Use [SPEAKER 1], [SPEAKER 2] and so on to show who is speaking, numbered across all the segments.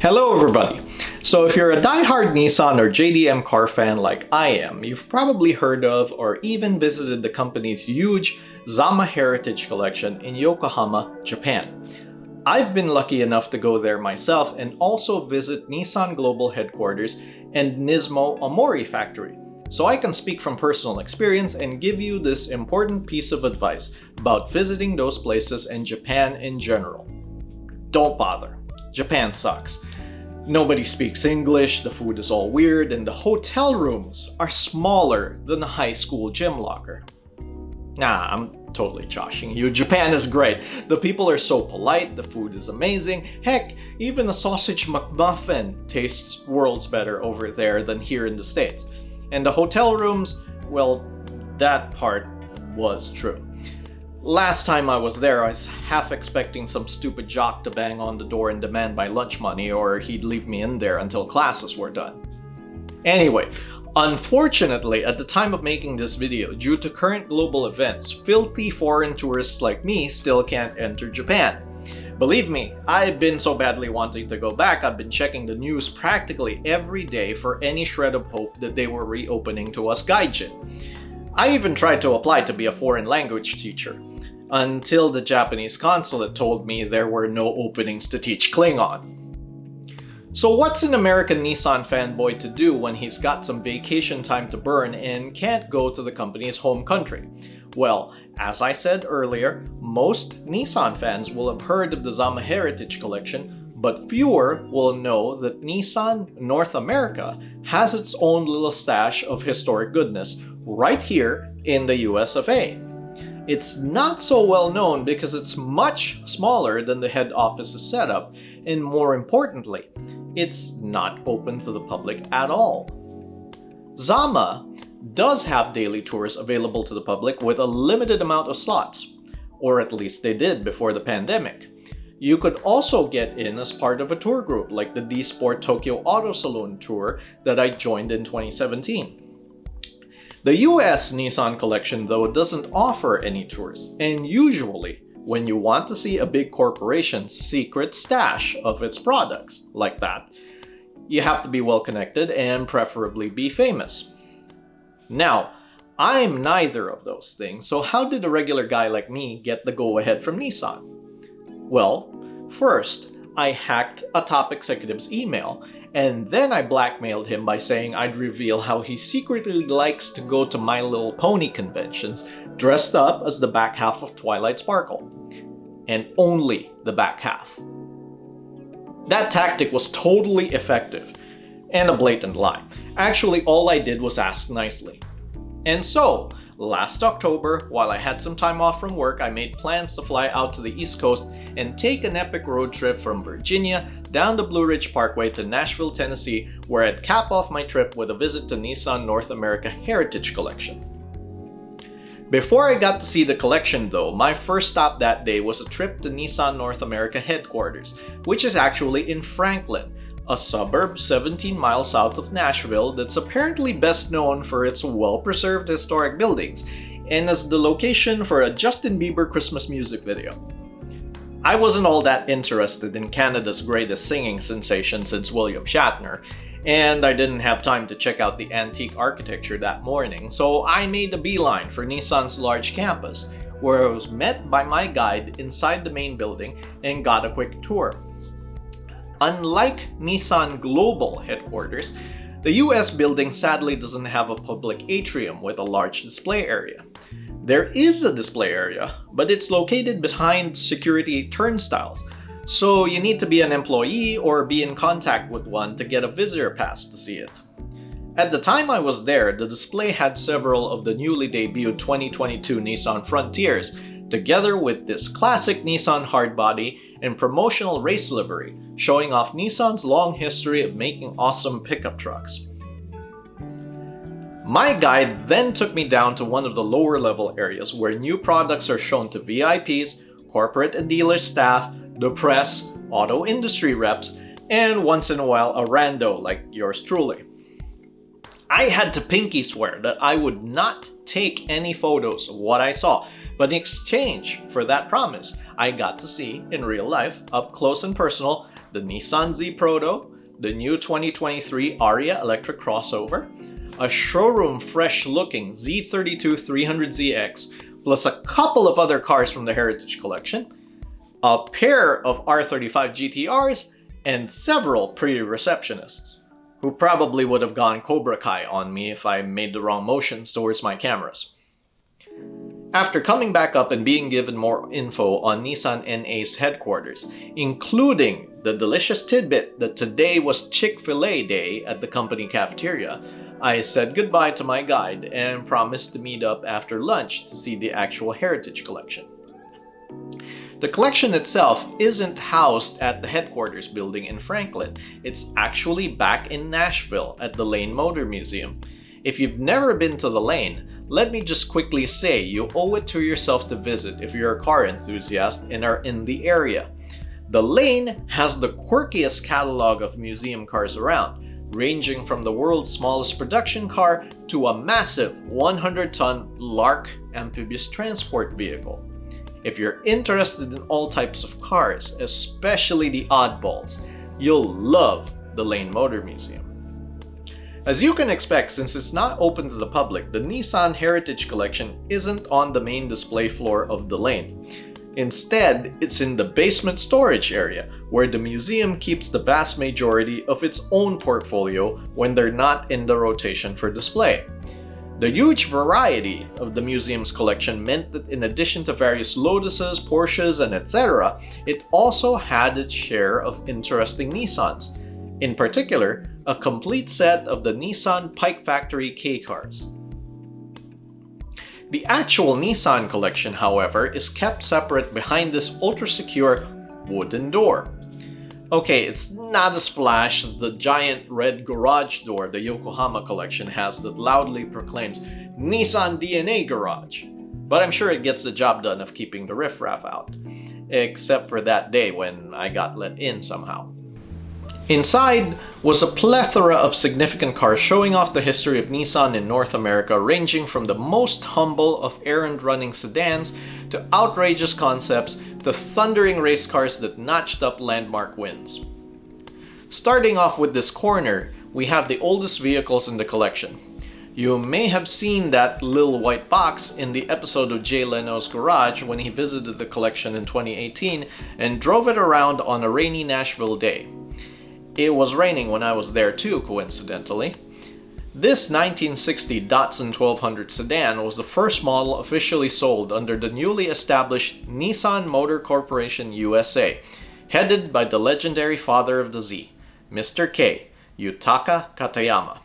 [SPEAKER 1] Hello everybody! So if you're a die-hard Nissan or JDM car fan like I am, you've probably heard of or even visited the company's huge Zama Heritage Collection in Yokohama, Japan. I've been lucky enough to go there myself and also visit Nissan Global Headquarters and Nismo Omori Factory. So I can speak from personal experience and give you this important piece of advice about visiting those places and Japan in general. Don't bother. Japan sucks. Nobody speaks English, the food is all weird, and the hotel rooms are smaller than a high school gym locker. Nah, I'm totally joshing you. Japan is great. The people are so polite, the food is amazing. Heck, even a sausage McMuffin tastes worlds better over there than here in the States. And the hotel rooms, well, that part was true. Last time I was there, I was half expecting some stupid jock to bang on the door and demand my lunch money, or he'd leave me in there until classes were done. Anyway, unfortunately, at the time of making this video, due to current global events, filthy foreign tourists like me still can't enter Japan. Believe me, I've been so badly wanting to go back, I've been checking the news practically every day for any shred of hope that they were reopening to us gaijin. I even tried to apply to be a foreign language teacher, until the Japanese consulate told me there were no openings to teach Klingon. So what's an American Nissan fanboy to do when he's got some vacation time to burn and can't go to the company's home country? Well, as I said earlier, most Nissan fans will have heard of the Zama Heritage Collection, but fewer will know that Nissan North America has its own little stash of historic goodness right here in the US of A. It's not so well known because it's much smaller than the head office's setup, and more importantly, it's not open to the public at all. Zama does have daily tours available to the public with a limited amount of slots, or at least they did before the pandemic. You could also get in as part of a tour group like the D-Sport Tokyo Auto Saloon tour that I joined in 2017. The US Nissan collection though doesn't offer any tours, and usually when you want to see a big corporation's secret stash of its products like that, you have to be well connected and preferably be famous. Now, I'm neither of those things, so how did a regular guy like me get the go-ahead from Nissan? Well, first, I hacked a top executive's email, and then I blackmailed him by saying I'd reveal how he secretly likes to go to My Little Pony conventions dressed up as the back half of Twilight Sparkle. And only the back half. That tactic was totally effective, and a blatant lie. Actually, all I did was ask nicely. And so, last October, while I had some time off from work, I made plans to fly out to the East Coast and take an epic road trip from Virginia down the Blue Ridge Parkway to Nashville, Tennessee, where I'd cap off my trip with a visit to Nissan North America Heritage Collection. Before I got to see the collection though, my first stop that day was a trip to Nissan North America headquarters, which is actually in Franklin, a suburb 17 miles south of Nashville that's apparently best known for its well-preserved historic buildings and as the location for a Justin Bieber Christmas music video. I wasn't all that interested in Canada's greatest singing sensation since William Shatner, and I didn't have time to check out the antique architecture that morning, so I made a beeline for Nissan's large campus, where I was met by my guide inside the main building and got a quick tour. Unlike Nissan Global headquarters, the US building sadly doesn't have a public atrium with a large display area. There is a display area, but it's located behind security turnstiles, so you need to be an employee or be in contact with one to get a visitor pass to see it. At the time I was there, the display had several of the newly debuted 2022 Nissan Frontiers, together with this classic Nissan hardbody and promotional race livery, showing off Nissan's long history of making awesome pickup trucks. My guide then took me down to one of the lower level areas where new products are shown to VIPs, corporate and dealer staff, the press, auto industry reps, and once in a while a rando like yours truly. I had to pinky swear that I would not take any photos of what I saw, but in exchange for that promise, I got to see, in real life, up close and personal, the Nissan Z Proto, the new 2023 Aria electric crossover, a showroom fresh-looking Z32 300ZX, plus a couple of other cars from the Heritage Collection, a pair of R35 GTRs, and several pretty receptionists, who probably would have gone Cobra Kai on me if I made the wrong motions towards my cameras. After coming back up and being given more info on Nissan NA's headquarters, including the delicious tidbit that today was Chick-fil-A Day at the company cafeteria, I said goodbye to my guide and promised to meet up after lunch to see the actual Heritage Collection. The collection itself isn't housed at the headquarters building in Franklin. It's actually back in Nashville at the Lane Motor Museum. If you've never been to the Lane, let me just quickly say you owe it to yourself to visit if you're a car enthusiast and are in the area. The Lane has the quirkiest catalog of museum cars around, ranging from the world's smallest production car to a massive 100-ton Lark amphibious transport vehicle. If you're interested in all types of cars, especially the oddballs, you'll love the Lane Motor Museum. As you can expect, since it's not open to the public, the Nissan Heritage Collection isn't on the main display floor of the Lane. Instead, it's in the basement storage area, where the museum keeps the vast majority of its own portfolio when they're not in the rotation for display. The huge variety of the museum's collection meant that in addition to various Lotuses, Porsches, and etc., it also had its share of interesting Nissans. In particular, a complete set of the Nissan Pike Factory K cars. The actual Nissan collection, however, is kept separate behind this ultra-secure wooden door. Okay, it's not as flash as the giant red garage door the Yokohama collection has that loudly proclaims Nissan DNA Garage, but I'm sure it gets the job done of keeping the riffraff out, except for that day when I got let in somehow. Inside was a plethora of significant cars showing off the history of Nissan in North America, ranging from the most humble of errand-running sedans to outrageous concepts to thundering race cars that notched up landmark wins. Starting off with this corner, we have the oldest vehicles in the collection. You may have seen that little white box in the episode of Jay Leno's Garage when he visited the collection in 2018 and drove it around on a rainy Nashville day. It was raining when I was there too, coincidentally. This 1960 Datsun 1200 sedan was the first model officially sold under the newly established Nissan Motor Corporation USA, headed by the legendary father of the Z, Mr. K, Yutaka Katayama.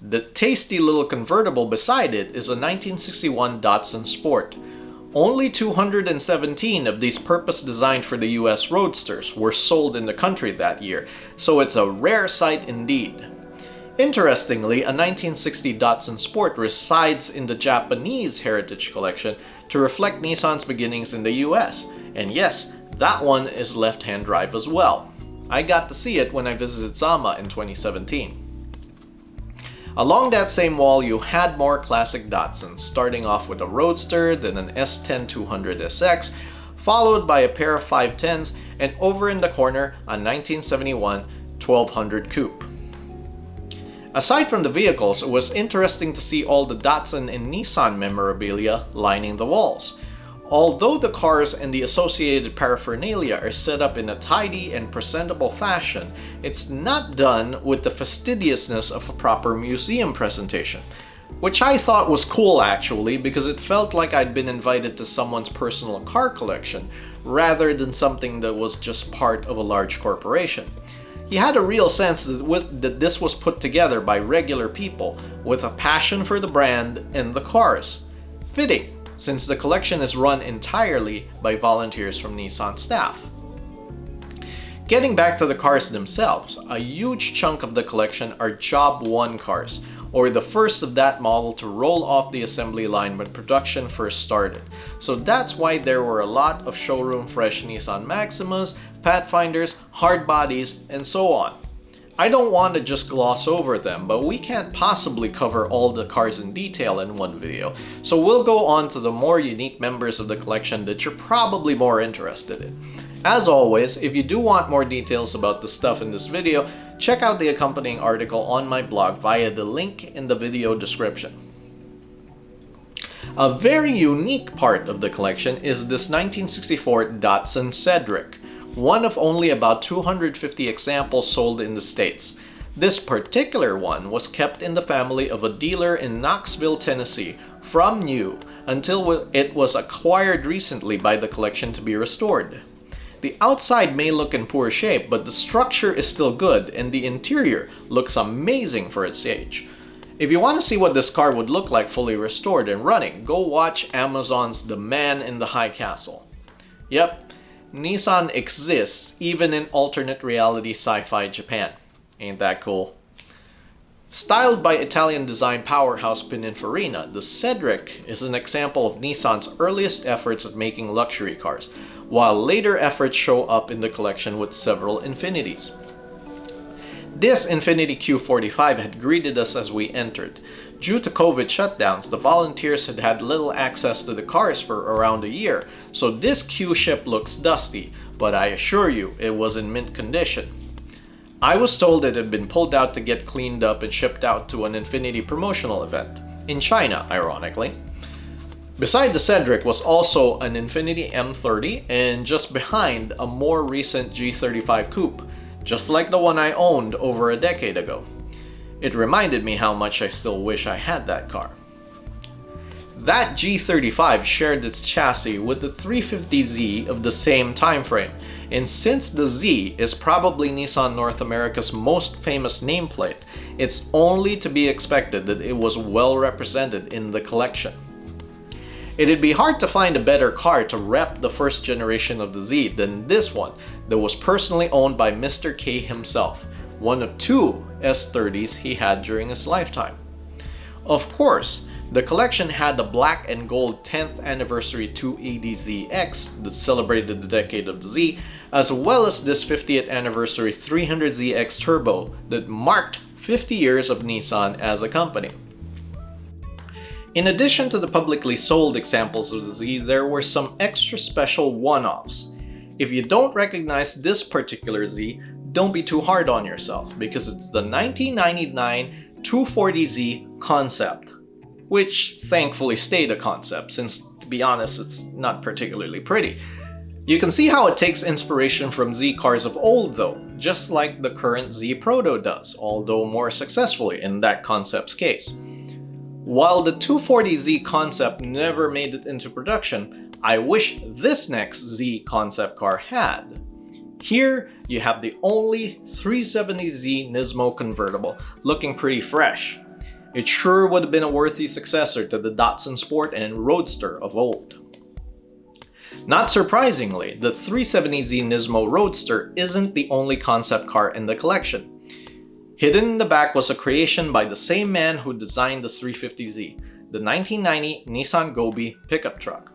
[SPEAKER 1] The tasty little convertible beside it is a 1961 Datsun Sport. Only 217 of these purpose-designed for the US Roadsters were sold in the country that year, so it's a rare sight indeed. Interestingly, a 1960 Datsun Sport resides in the Japanese Heritage Collection to reflect Nissan's beginnings in the US, and yes, that one is left-hand drive as well. I got to see it when I visited Zama in 2017. Along that same wall, you had more classic Datsuns, starting off with a Roadster, then an S10 200SX, followed by a pair of 510s, and over in the corner, a 1971 1200 Coupe. Aside from the vehicles, it was interesting to see all the Datsun and Nissan memorabilia lining the walls. Although the cars and the associated paraphernalia are set up in a tidy and presentable fashion, it's not done with the fastidiousness of a proper museum presentation, which I thought was cool actually, because it felt like I'd been invited to someone's personal car collection rather than something that was just part of a large corporation. You had a real sense that this was put together by regular people with a passion for the brand and the cars. Fitting, since the collection is run entirely by volunteers from Nissan staff. Getting back to the cars themselves, a huge chunk of the collection are Job 1 cars, or the first of that model to roll off the assembly line when production first started. So that's why there were a lot of showroom fresh Nissan Maximas, Pathfinders, hard bodies, and so on. I don't want to just gloss over them, but we can't possibly cover all the cars in detail in one video, so we'll go on to the more unique members of the collection that you're probably more interested in. As always, if you do want more details about the stuff in this video, check out the accompanying article on my blog via the link in the video description. A very unique part of the collection is this 1964 Datsun Cedric, one of only about 250 examples sold in the States. This particular one was kept in the family of a dealer in Knoxville, Tennessee, from new until it was acquired recently by the collection to be restored. The outside may look in poor shape, but the structure is still good and the interior looks amazing for its age. If you want to see what this car would look like fully restored and running, go watch Amazon's The Man in the High Castle. Yep, Nissan exists even in alternate reality sci-fi Japan. Ain't that cool? Styled by Italian design powerhouse Pininfarina, the Cedric is an example of Nissan's earliest efforts at making luxury cars, while later efforts show up in the collection with several Infinitis. This Infiniti Q45 had greeted us as we entered. Due to COVID shutdowns, the volunteers had had little access to the cars for around a year, so this Q ship looks dusty, but I assure you it was in mint condition. I was told it had been pulled out to get cleaned up and shipped out to an Infiniti promotional event, in China ironically. Beside the Cedric was also an Infiniti M30 and just behind a more recent G35 coupe, just like the one I owned over a decade ago. It reminded me how much I still wish I had that car. That G35 shared its chassis with the 350Z of the same time frame, and since the Z is probably Nissan North America's most famous nameplate, it's only to be expected that it was well represented in the collection. It'd be hard to find a better car to rep the first generation of the Z than this one that was personally owned by Mr. K himself, one of two S30s he had during his lifetime. Of course, the collection had the black and gold 10th anniversary 280ZX that celebrated the decade of the Z, as well as this 50th anniversary 300ZX Turbo that marked 50 years of Nissan as a company. In addition to the publicly sold examples of the Z, there were some extra special one-offs. If you don't recognize this particular Z, don't be too hard on yourself, because it's the 1999 240Z concept, which thankfully stayed a concept since, to be honest, it's not particularly pretty. You can see how it takes inspiration from Z cars of old though, just like the current Z Proto does, although more successfully in that concept's case. While the 240Z concept never made it into production, I wish this next Z concept car had. Here, you have the only 370Z Nismo convertible, looking pretty fresh. It sure would have been a worthy successor to the Datsun Sport and Roadster of old. Not surprisingly, the 370Z Nismo Roadster isn't the only concept car in the collection. Hidden in the back was a creation by the same man who designed the 350Z, the 1990 Nissan Gobi pickup truck.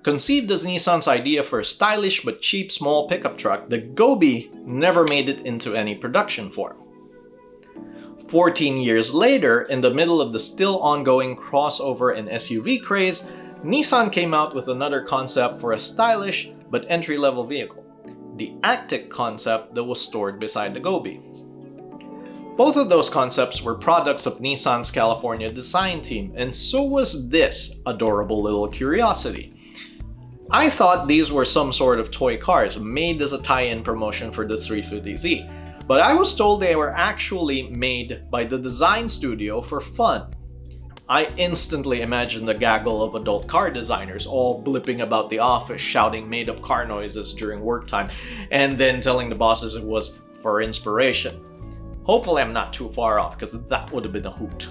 [SPEAKER 1] Conceived as Nissan's idea for a stylish but cheap small pickup truck, the Gobi never made it into any production form. 14 years later, in the middle of the still ongoing crossover and SUV craze, Nissan came out with another concept for a stylish but entry-level vehicle, the Actic concept that was stored beside the Gobi. Both of those concepts were products of Nissan's California design team, and so was this adorable little curiosity. I thought these were some sort of toy cars made as a tie-in promotion for the 350Z, but I was told they were actually made by the design studio for fun. I instantly imagined the gaggle of adult car designers all blipping about the office, shouting made-up car noises during work time, and then telling the bosses it was for inspiration. Hopefully I'm not too far off, because that would have been a hoot.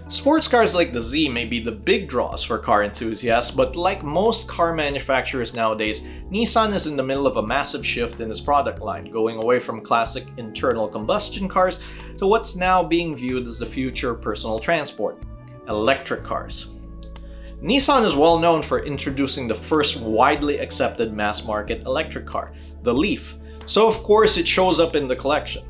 [SPEAKER 1] Sports cars like the Z may be the big draws for car enthusiasts, but like most car manufacturers nowadays, Nissan is in the middle of a massive shift in its product line, going away from classic internal combustion cars to what's now being viewed as the future of personal transport: electric cars. Nissan is well known for introducing the first widely accepted mass-market electric car, the Leaf, so of course it shows up in the collection.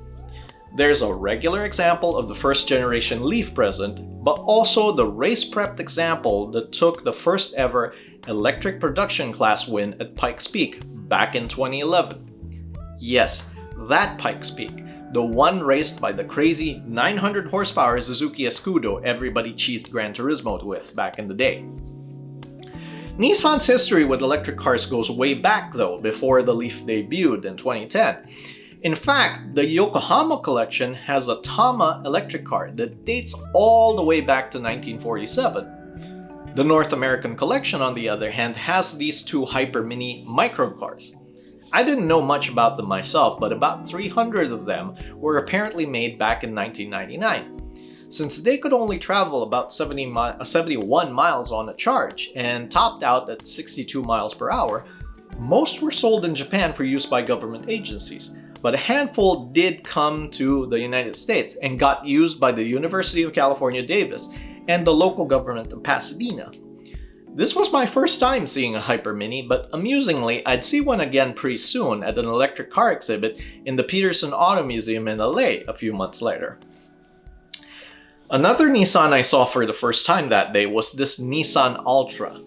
[SPEAKER 1] There's a regular example of the first generation Leaf present, but also the race-prepped example that took the first ever electric production class win at Pikes Peak back in 2011. Yes, that Pikes Peak, the one raced by the crazy 900 horsepower Suzuki Escudo everybody cheesed Gran Turismo with back in the day. Nissan's history with electric cars goes way back though, before the Leaf debuted in 2010. In fact, the Yokohama collection has a Tama electric car that dates all the way back to 1947. The North American collection, on the other hand, has these two Hyper Mini microcars. I didn't know much about them myself, but about 300 of them were apparently made back in 1999. Since they could only travel about 71 miles on a charge and topped out at 62 miles per hour, most were sold in Japan for use by government agencies. But a handful did come to the United States and got used by the University of California, Davis and the local government of Pasadena. This was my first time seeing a Hyper Mini, but amusingly, I'd see one again pretty soon at an electric car exhibit in the Peterson Auto Museum in LA a few months later. Another Nissan I saw for the first time that day was this Nissan Altra.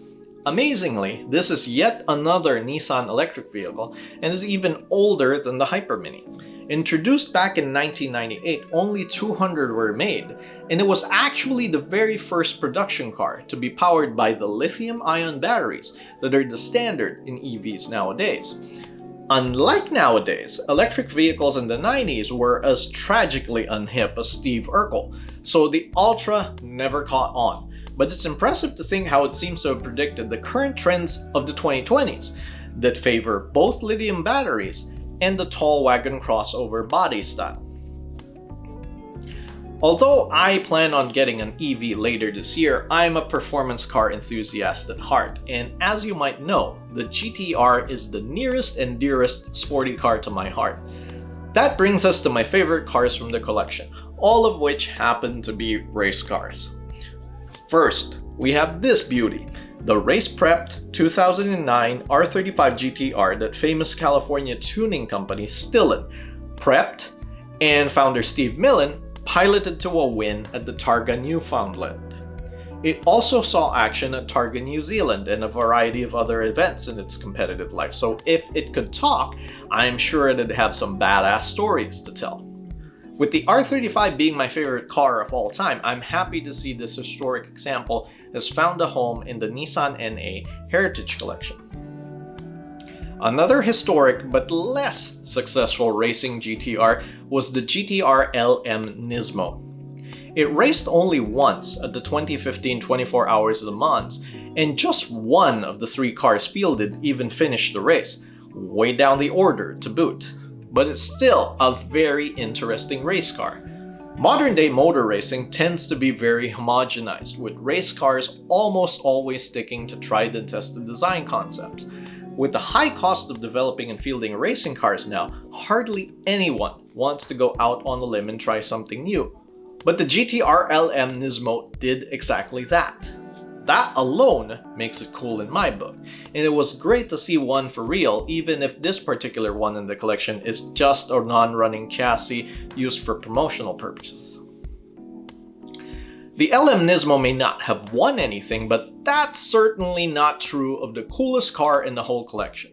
[SPEAKER 1] Amazingly, this is yet another Nissan electric vehicle and is even older than the Hyper Mini. Introduced back in 1998, only 200 were made, and it was actually the very first production car to be powered by the lithium-ion batteries that are the standard in EVs nowadays. Unlike nowadays, electric vehicles in the 90s were as tragically unhip as Steve Urkel, so the Altra never caught on. But it's impressive to think how it seems to have predicted the current trends of the 2020s that favor both lithium batteries and the tall wagon crossover body style. Although I plan on getting an EV later this year, I'm a performance car enthusiast at heart, and as you might know, the GT-R is the nearest and dearest sporty car to my heart. That brings us to my favorite cars from the collection, all of which happen to be race cars. First, we have this beauty, the race-prepped 2009 R35 GT-R that famous California tuning company Stillen prepped and founder Steve Millen piloted to a win at the Targa Newfoundland. It also saw action at Targa New Zealand and a variety of other events in its competitive life, so if it could talk, I'm sure it'd have some badass stories to tell. With the R35 being my favorite car of all time, I'm happy to see this historic example has found a home in the Nissan NA Heritage Collection. Another historic but less successful racing GT-R was the GT-R LM Nismo. It raced only once at the 2015 24 Hours of Le Mans, and just one of the three cars fielded even finished the race, way down the order to boot. But it's still a very interesting race car. Modern day motor racing tends to be very homogenized, with race cars almost always sticking to tried and tested design concepts. With the high cost of developing and fielding racing cars now, hardly anyone wants to go out on a limb and try something new. But the GT-R LM Nismo did exactly that. That alone makes it cool in my book, and it was great to see one for real, even if this particular one in the collection is just a non-running chassis used for promotional purposes. The LM Nismo may not have won anything, but that's certainly not true of the coolest car in the whole collection.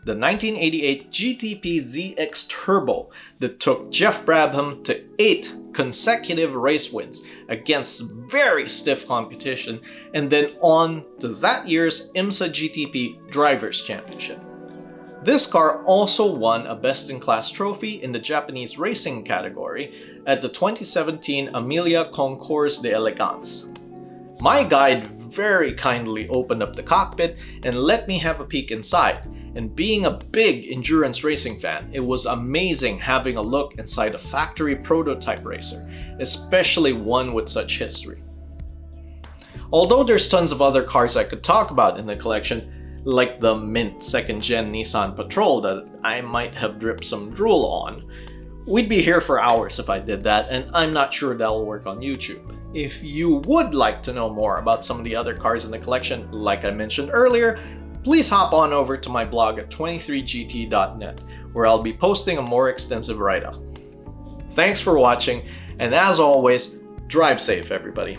[SPEAKER 1] The 1988 GTP ZX Turbo that took Jeff Brabham to 8 consecutive race wins against very stiff competition, and then on to that year's IMSA GTP Drivers' Championship. This car also won a Best in Class trophy in the Japanese racing category at the 2017 Amelia Concours d'Elegance. My guide very kindly opened up the cockpit and let me have a peek inside, and being a big endurance racing fan, it was amazing having a look inside a factory prototype racer, especially one with such history. Although there's tons of other cars I could talk about in the collection, like the mint 2nd gen Nissan Patrol that I might have dripped some drool on, we'd be here for hours if I did that, and I'm not sure that'll work on YouTube. If you would like to know more about some of the other cars in the collection, like I mentioned earlier, please hop on over to my blog at 23gt.net, where I'll be posting a more extensive write-up. Thanks for watching, and as always, drive safe, everybody.